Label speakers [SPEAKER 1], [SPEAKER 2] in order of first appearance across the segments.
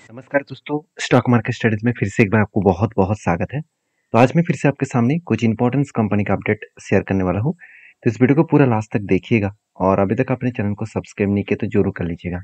[SPEAKER 1] नमस्कार दोस्तों, stock market studies में फिर से एक बार आपको बहुत बहुत स्वागत है। तो आज मैं फिर से आपके सामने कुछ इंपॉर्टेंट कंपनी का अपडेट शेयर करने वाला हूँ। तो इस वीडियो को पूरा लास्ट तक देखिएगा और अभी तक आपने चैनल को सब्सक्राइब नहीं किया तो जरूर कर लीजिएगा।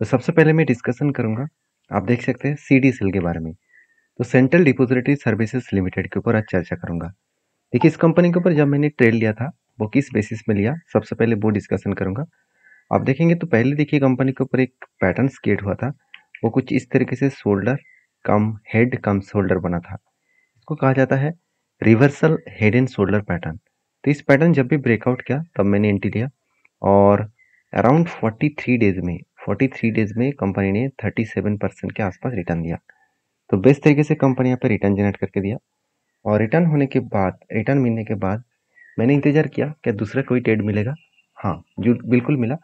[SPEAKER 1] तो सबसे पहले मैं डिस्कशन करूंगा, आप देख सकते हैं CDSL के बारे में। तो सेंट्रल डिपोजिटरी सर्विसेज लिमिटेड के ऊपर आज चर्चा करूंगा। देखिए, इस कंपनी के ऊपर जब मैंने ट्रेड लिया था वो किस बेसिस में लिया, सबसे पहले वो डिस्कशन करूंगा। आप देखेंगे तो पहले देखिए कंपनी के ऊपर एक पैटर्न क्रिएट हुआ था। वो कुछ इस तरीके से शोल्डर कम हेड कम शोल्डर बना था। इसको कहा जाता है reversal head and shoulder pattern. तो इस पैटर्न जब भी ब्रेकआउट किया तब मैंने एंट्री लिया और अराउंड 43 डेज में कंपनी ने 37% के आसपास रिटर्न दिया। तो बेस्ट तरीके से कंपनी यहाँ पे रिटर्न जनरेट करके दिया और रिटर्न मिलने के बाद मैंने इंतजार किया क्या दूसरा कोई ट्रेड मिलेगा। हाँ, जो बिल्कुल मिला।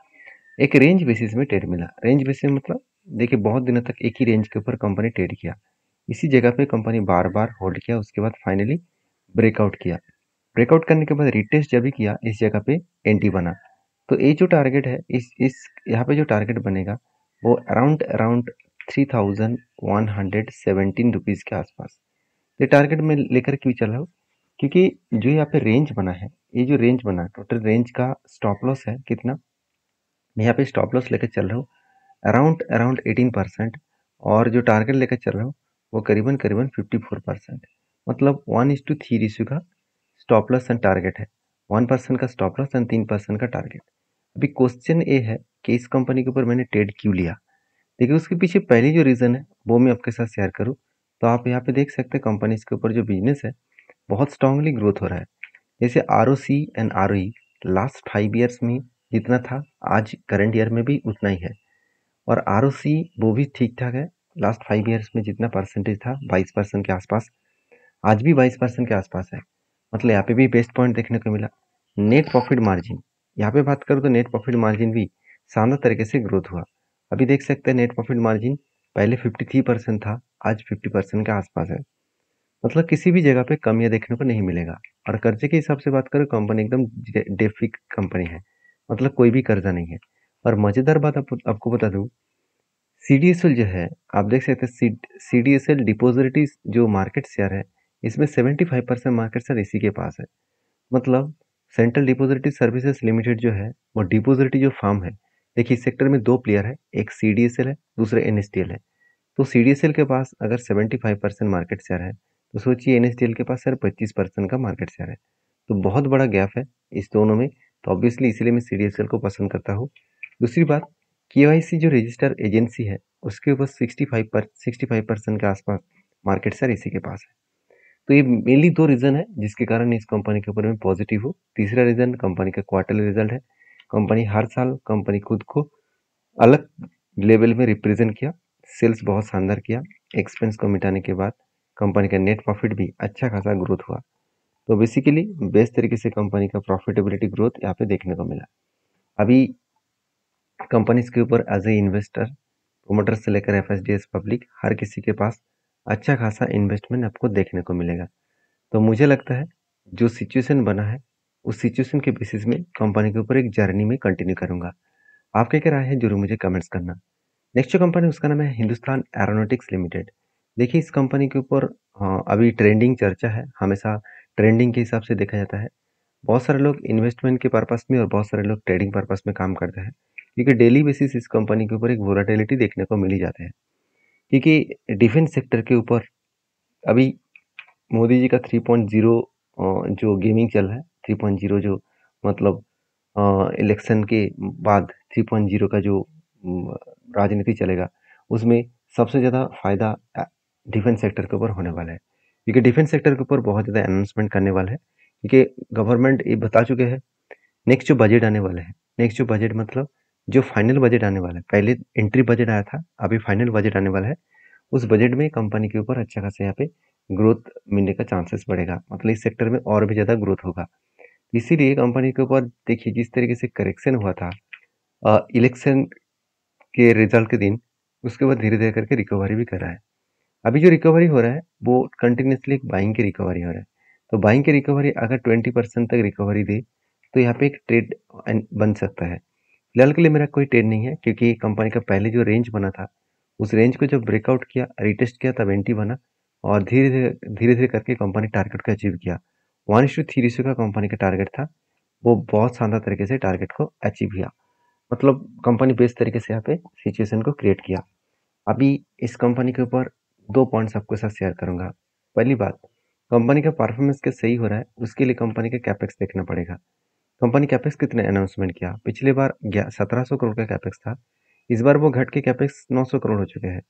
[SPEAKER 1] एक रेंज बेसिस में ट्रेड मिला। रेंज बेसिस मतलब देखिए बहुत दिनों तक एक ही रेंज के ऊपर कंपनी ट्रेड किया। इसी जगह पे कंपनी बार बार होल्ड किया, उसके बाद फाइनली ब्रेकआउट किया। ब्रेकआउट करने के बाद रिटेस्ट जब भी किया इस जगह पे एंट्री बना। तो ये जो टारगेट है इस यहाँ पे जो टारगेट बनेगा वो अराउंड अराउंड 3117 रुपीज के आसपास। ये टारगेट में लेकर क्यों चल रहा हूँ, क्योंकि जो यहाँ पे रेंज बना है, ये जो रेंज बना टोटल रेंज का स्टॉप लॉस है कितना, मैं यहाँ पे स्टॉप लॉस लेकर चल रहा हूँ अराउंड अराउंड 18%। और जो टारगेट लेकर चल रहा हूँ वो करीबन करीबन 54%। मतलब 1:3 रेशियो का स्टॉप लॉस एंड टारगेट है। 1% का स्टॉप लॉस एंड 3% का टारगेट। अभी क्वेश्चन ये है कि इस कंपनी के ऊपर मैंने ट्रेड क्यों लिया। देखिए, उसके पीछे पहली जो रीज़न है वो मैं आपके साथ शेयर करूँ तो आप यहाँ पे देख सकते हैं कंपनी के ऊपर जो बिजनेस है बहुत स्ट्रांगली ग्रोथ हो रहा है। जैसे ROC and ROE last 5 years में जितना था आज करंट ईयर में भी उतना ही है। और ROC वो भी ठीक ठाक है। लास्ट 5 ईयर्स में जितना परसेंटेज था 22% के आसपास, आज भी 22% के आसपास है। मतलब यहाँ पे भी बेस्ट पॉइंट देखने को मिला। नेट प्रॉफिट मार्जिन, यहाँ पे बात करूँ तो नेट प्रॉफिट मार्जिन भी शानदार तरीके से ग्रोथ हुआ। अभी देख सकते हैं नेट प्रॉफिट मार्जिन पहले 53% था, आज 50% के आसपास है। मतलब किसी भी जगह पे कमियां देखने को नहीं मिलेगा। और कर्जे के हिसाब से बात करें कंपनी एकदम डेट फ्री कंपनी है, मतलब कोई भी कर्जा नहीं है। और मजेदार बात आपको बता दूं, CDSL जो है, आप देख सकते हैं CDSL डिपोजिटरी जो मार्केट शेयर है इसमें 75% मार्केट शेयर इसी के पास है। मतलब सेंट्रल डिपोजिटरी सर्विसेज लिमिटेड जो है वो डिपोजिटरी जो फर्म है। देखिए, इस सेक्टर में दो प्लेयर है, एक CDSL है, दूसरा NSDL है। तो CDSL के पास अगर 75% मार्केट शेयर है तो सोचिए NSDL के पास सिर्फ 25% का मार्केट शेयर है। तो बहुत बड़ा गैप है इस दोनों में। तो ऑब्वियसली इसीलिए मैं CDSL को पसंद करता हूँ। दूसरी बात, KYC जो रजिस्टर एजेंसी है उसके ऊपर 65% के आसपास मार्केट शेयर इसी के पास है। तो ये मेनली दो रीजन है जिसके कारण इस कंपनी के ऊपर मैं पॉजिटिव हूँ। तीसरा रीजन कंपनी का क्वार्टरली रिजल्ट है। कंपनी हर साल कंपनी खुद को अलग लेवल में रिप्रेजेंट किया। सेल्स बहुत शानदार किया। एक्सपेंस को मिटाने के बाद कंपनी का नेट प्रॉफिट भी अच्छा खासा ग्रोथ हुआ। तो बेसिकली बेस्ट तरीके से कंपनी का प्रॉफिटेबिलिटी ग्रोथ यहाँ पे देखने को मिला। अभी कंपनीज के ऊपर एज ए इन्वेस्टर, प्रोमोटर से लेकर FSDS पब्लिक, हर किसी के पास अच्छा खासा इन्वेस्टमेंट आपको देखने को मिलेगा। तो मुझे लगता है जो सिचुएशन बना है उस सिचुएशन के बेसिस में कंपनी के ऊपर एक जर्नी में कंटिन्यू करूंगा। आपके क्या राय है जरूर मुझे कमेंट्स करना। नेक्स्ट जो कंपनी उसका नाम है हिंदुस्तान एरोनॉटिक्स लिमिटेड। देखिए, इस कंपनी के ऊपर अभी ट्रेंडिंग चर्चा है। हमेशा ट्रेंडिंग के हिसाब से देखा जाता है। बहुत सारे लोग इन्वेस्टमेंट के पर्पस में और बहुत सारे लोग ट्रेडिंग पर्पस में काम करते हैं, क्योंकि डेली बेसिस इस कंपनी के ऊपर एक वोलाटिलिटी देखने को मिल ही जाते हैं। क्योंकि डिफेंस सेक्टर के ऊपर अभी मोदी जी का 3.0 जो गेमिंग चल रहा है, 3.0 जो मतलब इलेक्शन के बाद 3.0 का जो राजनीति चलेगा उसमें सबसे ज़्यादा फायदा डिफेंस सेक्टर के ऊपर होने वाला है। क्योंकि डिफेंस सेक्टर के ऊपर बहुत ज़्यादा अनाउंसमेंट करने वाला है। क्योंकि गवर्नमेंट ये बता चुके हैं नेक्स्ट जो बजट आने वाला है, नेक्स्ट जो बजट मतलब जो फाइनल बजट आने वाला है, पहले एंट्री बजट आया था, अभी फाइनल बजट आने वाला है। उस बजट में कंपनी के ऊपर अच्छा खासा यहाँ पे ग्रोथ मिलने का चांसेस बढ़ेगा। मतलब इस सेक्टर में और भी ज़्यादा ग्रोथ होगा। इसीलिए कंपनी के ऊपर देखिए जिस तरीके से करेक्शन हुआ था इलेक्शन के रिजल्ट के दिन, उसके बाद धीरे धीरे करके रिकवरी भी कर रहा है। अभी जो रिकवरी हो रहा है वो कंटिन्यूसली एक बाइंग की रिकवरी हो रहा है। तो बाइंग की रिकवरी अगर 20% तक रिकवरी दे तो यहाँ पे एक ट्रेड बन सकता है। फिलहाल के लिए मेरा कोई ट्रेड नहीं है, क्योंकि कंपनी का पहले जो रेंज बना था उस रेंज को जब ब्रेकआउट किया, रिटेस्ट किया, तब एंटी बना और धीरे-धीरे करके कंपनी टारगेट को अचीव किया। 1:3 रेशियो का कंपनी का टारगेट था, वो बहुत शानदार तरीके से टारगेट को अचीव किया। मतलब कंपनी बेस्ट तरीके से यहाँ पे सिचुएशन को क्रिएट किया। अभी इस कंपनी के ऊपर 2 पॉइंट्स आपके साथ शेयर करूँगा। पहली बात, कंपनी का परफॉर्मेंस क्या सही हो रहा है, उसके लिए कंपनी का कैपेक्स देखना पड़ेगा। कंपनी कैपेक्स कितने अनाउंसमेंट किया? पिछली बार 1700 करोड़ का कैपेक्स था, इस बार वो घट के कैपेक्स 900 करोड़ हो चुके हैं।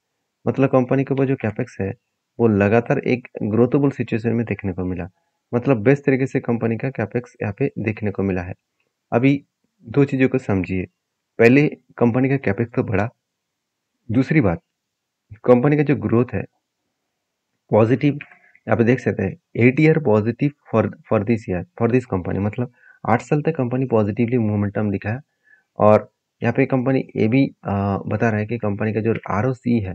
[SPEAKER 1] मतलब कंपनी के ऊपर जो कैपेक्स है, वो लगातार एक ग्रोथेबल सिचुएशन में देखने को मिला। मतलब बेस्ट तरीके से कंपनी का कैपेक्स यहाँ पे देखने को मिला है। अभी 2 चीज़ों को समझिए। पहले कंपनी का कैपेक्स तो बढ़ा, दूसरी बात कंपनी का जो ग्रोथ है पॉजिटिव, यहाँ पे देख सकते हैं 8 year positive for this year for this company. मतलब 8 साल तक कंपनी पॉजिटिवली मोमेंटम दिखाया। और यहाँ पे कंपनी ये भी बता रहा है कि कंपनी का जो ROC है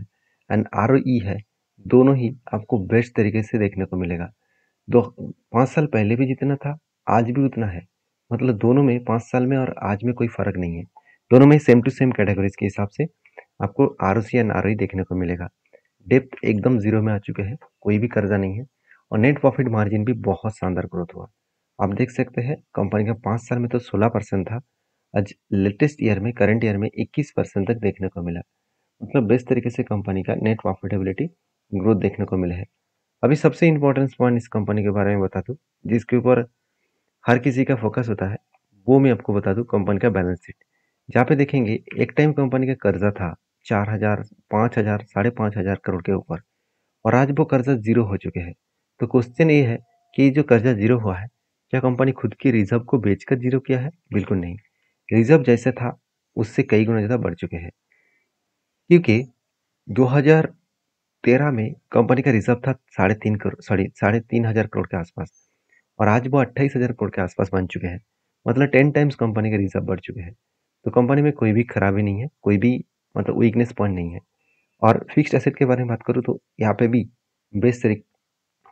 [SPEAKER 1] एंड ROE है, दोनों ही आपको बेस्ट तरीके से देखने को मिलेगा। 5 साल पहले भी जितना था, आज भी उतना है। मतलब दोनों में 5 साल में और आज में कोई फर्क नहीं है। दोनों में सेम टू सेम कैटेगरीज के हिसाब से आपको ROC एंड ROE देखने को मिलेगा। डेप्थ एकदम जीरो में आ चुके हैं, कोई भी कर्जा नहीं है। और नेट प्रॉफिट मार्जिन भी बहुत शानदार ग्रोथ हुआ। आप देख सकते हैं कंपनी का 5 साल में तो 16% था, आज लेटेस्ट ईयर में करंट ईयर में 21% तक देखने को मिला। मतलब बेस्ट तरीके से कंपनी का नेट प्रॉफिटेबिलिटी ग्रोथ देखने को मिला है। अभी सबसे इंपॉर्टेंट पॉइंट इस कंपनी के बारे में बता दूं, जिसके ऊपर हर किसी का फोकस होता है, वो मैं आपको बता दूं कंपनी का बैलेंस शीट। जहाँ पे देखेंगे एक टाइम कंपनी का कर्जा था 4,000, 5,000, 5,500 करोड़ के ऊपर, और आज वो कर्जा जीरो हो चुके हैं। तो क्वेश्चन ये है कि जो कर्जा जीरो हुआ है, क्या कंपनी खुद की रिजर्व को बेचकर जीरो किया है? बिल्कुल नहीं। रिजर्व जैसे था उससे कई गुना ज़्यादा बढ़ चुके हैं, क्योंकि 2013 में कंपनी का रिजर्व था 3,500 करोड़ के आसपास, और आज वो 28,000 करोड़ के आसपास बन चुके हैं। मतलब 10 टाइम्स कंपनी के रिजर्व बढ़ चुके हैं। तो कंपनी में कोई भी खराबी नहीं है, कोई भी मतलब वीकनेस पॉइंट नहीं है। और फिक्स्ड एसेट के बारे में बात करूँ तो यहाँ पे भी बेस्ट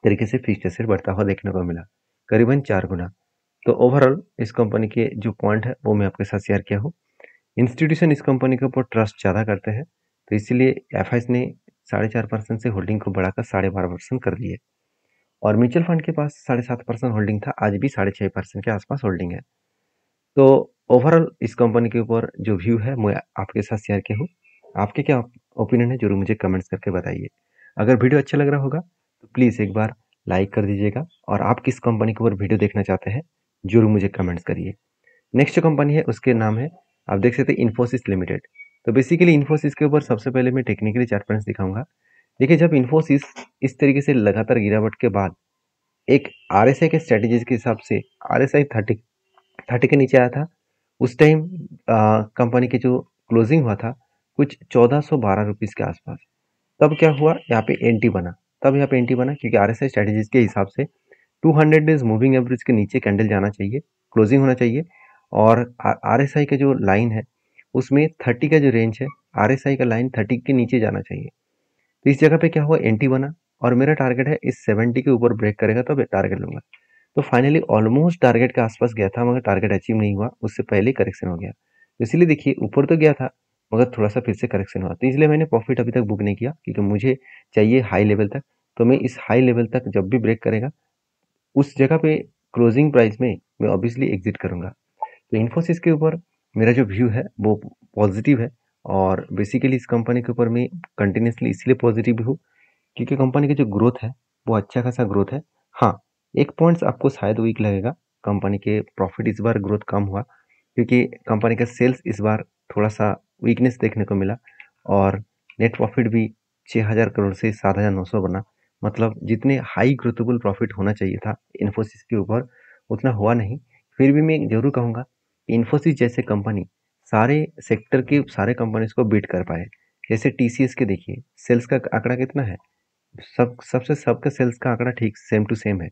[SPEAKER 1] तरीके से फिक्स्ड एसेट बढ़ता हुआ देखने को मिला, करीबन 4 गुना। तो ओवरऑल इस कंपनी के जो पॉइंट है वो मैं आपके साथ शेयर किया हूँ। इंस्टीट्यूशन इस कंपनी के ऊपर ट्रस्ट ज़्यादा करते हैं, तो इसीलिए एफआईएस ने 4.5% से होल्डिंग को बढ़ाकर 12.5% कर दिए। और म्यूचुअल फंड के पास 7.5% होल्डिंग था, आज भी 6.5% के आसपास होल्डिंग है। तो ओवरऑल इस कंपनी के ऊपर जो व्यू है मैं आपके साथ शेयर किया हूँ। आपके क्या ओपिनियन है, जरूर मुझे कमेंट्स करके बताइए। अगर वीडियो अच्छा लग रहा होगा तो प्लीज़ एक बार लाइक कर दीजिएगा, और आप किस कंपनी के ऊपर वीडियो देखना चाहते हैं जरूर मुझे कमेंट्स करिए। नेक्स्ट जो कंपनी है उसके नाम है, आप देख सकते हैं, इन्फोसिस लिमिटेड। तो बेसिकली इन्फोसिस के ऊपर सबसे पहले मैं टेक्निकली चार्ट पैटर्न दिखाऊंगा। देखिए, जब इन्फोसिस इस तरीके से लगातार गिरावट के बाद एक RSI के स्ट्रेटेजीज के हिसाब से RSI 30 के नीचे आया था, उस टाइम कंपनी के जो क्लोजिंग हुआ था कुछ 1412 रुपीज़ के आसपास। तब क्या हुआ, यहाँ पे एंटी बना। तब यहाँ पे एंटी बना क्योंकि RSI स्ट्रेटेजीज के हिसाब से 200 डेज मूविंग एवरेज के नीचे कैंडल जाना चाहिए, क्लोजिंग होना चाहिए। और RSI का जो लाइन है उसमें 30 का जो रेंज है, RSI का लाइन 30 के नीचे जाना चाहिए। तो इस जगह पे क्या हुआ, एंटी बना, और मेरा टारगेट है इस 70 के ऊपर ब्रेक करेगा तो टारगेट लूंगा। तो फाइनली ऑलमोस्ट टारगेट के आसपास गया था, मगर टारगेट अचीव नहीं हुआ, उससे पहले ही करेक्शन हो गया। तो इसलिए देखिए, ऊपर तो गया था मगर थोड़ा सा फिर से करेक्शन हुआ, तो इसलिए मैंने प्रॉफिट अभी तक बुक नहीं किया, क्योंकि मुझे चाहिए हाई लेवल तक। तो मैं इस हाई लेवल तक जब भी ब्रेक करेगा, उस जगह पे क्लोजिंग प्राइस में मैं ऑब्वियसली एग्जिट करूंगा। तो इन्फोसिस के ऊपर मेरा जो व्यू है वो पॉजिटिव है, और बेसिकली इस कंपनी के ऊपर मैं कंटिन्यूसली इसलिए पॉजिटिव हूँ क्योंकि कंपनी की जो ग्रोथ है वो अच्छा खासा ग्रोथ है। हाँ, एक पॉइंट्स आपको शायद वीक लगेगा, कंपनी के प्रॉफिट इस बार ग्रोथ कम हुआ, क्योंकि कंपनी का सेल्स इस बार थोड़ा सा वीकनेस देखने को मिला, और नेट प्रॉफिट भी 6,000 करोड़ से 7,900 बना। मतलब जितने हाई ग्रोथेबल प्रॉफिट होना चाहिए था इन्फोसिस के ऊपर, उतना हुआ नहीं। फिर भी मैं जरूर कहूँगा कि इन्फोसिस जैसे कंपनी सारे सेक्टर के सारे कंपनीज को बीट कर पाए। जैसे TCS के देखिए, सेल्स का आंकड़ा कितना है, सबका सेल्स का आंकड़ा ठीक सेम टू सेम है,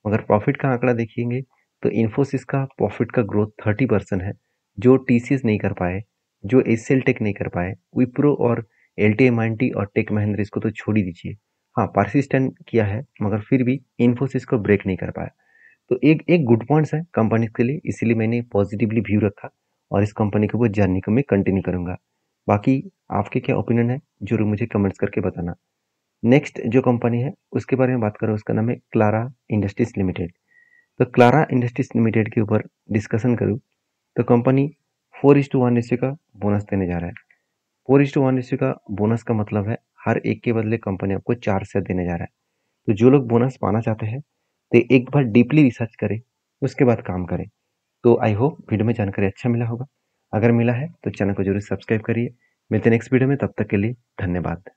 [SPEAKER 1] मगर प्रॉफिट का आंकड़ा देखेंगे तो इन्फोसिस का प्रॉफिट का ग्रोथ 30% है, जो TCS नहीं कर पाए, जो एचसीएल टेक नहीं कर पाए। विप्रो और LTMINT और टेक महिंद्रा इसको तो छोड़ ही दीजिए। हाँ, परसिस्टेंट किया है, मगर फिर भी इन्फोसिस को ब्रेक नहीं कर पाया। तो एक एक गुड पॉइंट्स है कंपनी के लिए, इसीलिए मैंने पॉजिटिवली व्यू रखा, और इस कंपनी के ऊपर जर्नी को मैं कंटिन्यू करूंगा। बाकी आपके क्या ओपिनियन है जरूर मुझे कमेंट्स करके बताना। नेक्स्ट जो कंपनी है उसके बारे में बात करें, उसका नाम है क्लारा इंडस्ट्रीज लिमिटेड। तो क्लारा इंडस्ट्रीज लिमिटेड के ऊपर डिस्कशन करूँ तो कंपनी 4:1 रेशियो का बोनस देने जा रहा है। 4:1 रेशियो का बोनस का मतलब है हर एक के बदले कंपनी आपको 4 शेयर देने जा रहा है। तो जो लोग बोनस पाना चाहते हैं तो एक बार डीपली रिसर्च करें, उसके बाद काम करें। तो आई होप वीडियो में जानकारी अच्छा मिला होगा। अगर मिला है तो चैनल को जरूर सब्सक्राइब करिए। मिलते हैं नेक्स्ट वीडियो में, तब तक के लिए धन्यवाद।